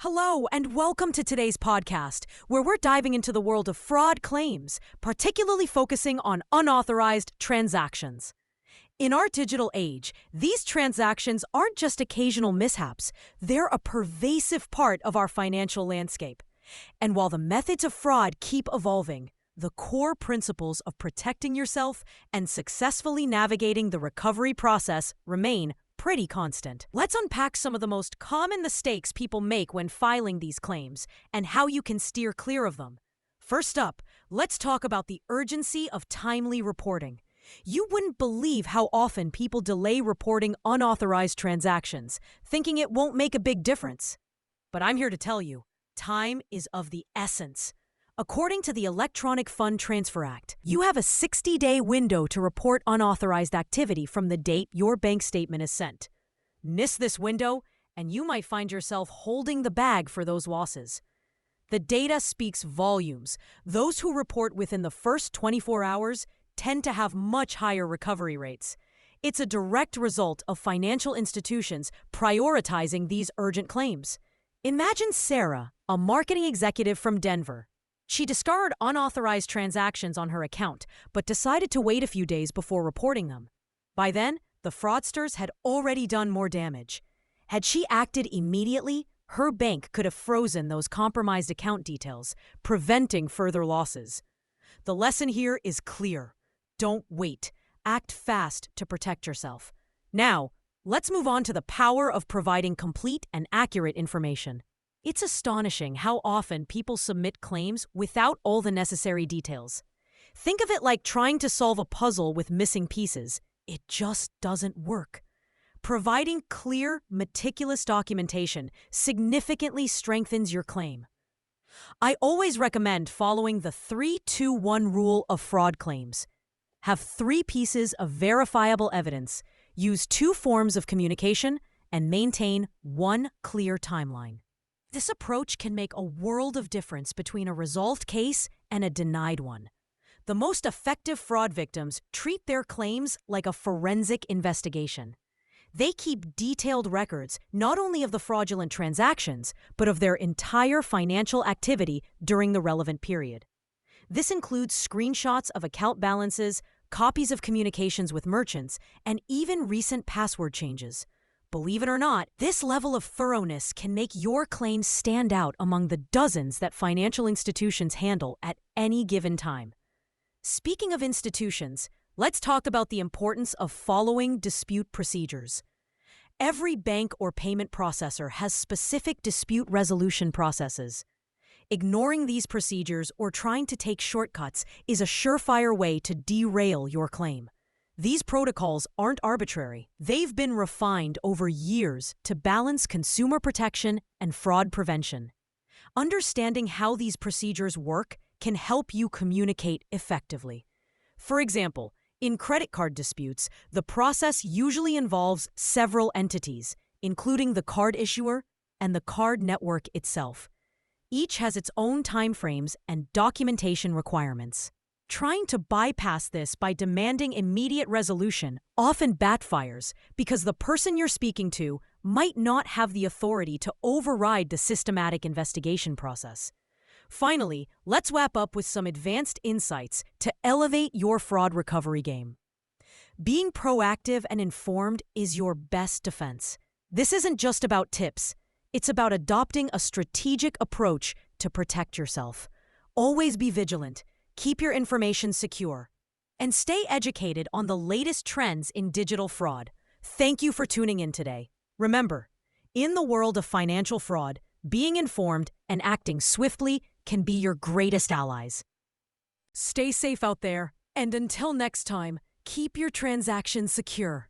Hello, and welcome to today's podcast, where we're diving into the world of fraud claims, particularly focusing on unauthorized transactions. In our digital age, these transactions aren't just occasional mishaps, they're a pervasive part of our financial landscape. And while the methods of fraud keep evolving, the core principles of protecting yourself and successfully navigating the recovery process remain pretty constant. Let's unpack some of the most common mistakes people make when filing these claims and how you can steer clear of them. First up, let's talk about the urgency of timely reporting. You wouldn't believe how often people delay reporting unauthorized transactions, thinking it won't make a big difference. But I'm here to tell you, time is of the essence. According to the Electronic Fund Transfer Act, you have a 60-day window to report unauthorized activity from the date your bank statement is sent. Miss this window, and you might find yourself holding the bag for those losses. The data speaks volumes. Those who report within the first 24 hours tend to have much higher recovery rates. It's a direct result of financial institutions prioritizing these urgent claims. Imagine Sarah, a marketing executive from Denver. She discovered unauthorized transactions on her account, but decided to wait a few days before reporting them. By then, the fraudsters had already done more damage. Had she acted immediately, her bank could have frozen those compromised account details, preventing further losses. The lesson here is clear. Don't wait. Act fast to protect yourself. Now, let's move on to the power of providing complete and accurate information. It's astonishing how often people submit claims without all the necessary details. Think of it like trying to solve a puzzle with missing pieces. It just doesn't work. Providing clear, meticulous documentation significantly strengthens your claim. I always recommend following the 3-2-1 rule of fraud claims. Have 3 pieces of verifiable evidence, use 2 forms of communication, and maintain 1 clear timeline. This approach can make a world of difference between a resolved case and a denied one. The most effective fraud victims treat their claims like a forensic investigation. They keep detailed records not only of the fraudulent transactions, but of their entire financial activity during the relevant period. This includes screenshots of account balances, copies of communications with merchants, and even recent password changes. Believe it or not, this level of thoroughness can make your claims stand out among the dozens that financial institutions handle at any given time. Speaking of institutions, let's talk about the importance of following dispute procedures. Every bank or payment processor has specific dispute resolution processes. Ignoring these procedures or trying to take shortcuts is a surefire way to derail your claim. These protocols aren't arbitrary. They've been refined over years to balance consumer protection and fraud prevention. Understanding how these procedures work can help you communicate effectively. For example, in credit card disputes, the process usually involves several entities, including the card issuer and the card network itself. Each has its own timeframes and documentation requirements. Trying to bypass this by demanding immediate resolution often backfires because the person you're speaking to might not have the authority to override the systematic investigation process. Finally, let's wrap up with some advanced insights to elevate your fraud recovery game. Being proactive and informed is your best defense. This isn't just about tips. It's about adopting a strategic approach to protect yourself. Always be vigilant. Keep your information secure, and stay educated on the latest trends in digital fraud. Thank you for tuning in today. Remember, in the world of financial fraud, being informed and acting swiftly can be your greatest allies. Stay safe out there, and until next time, keep your transactions secure.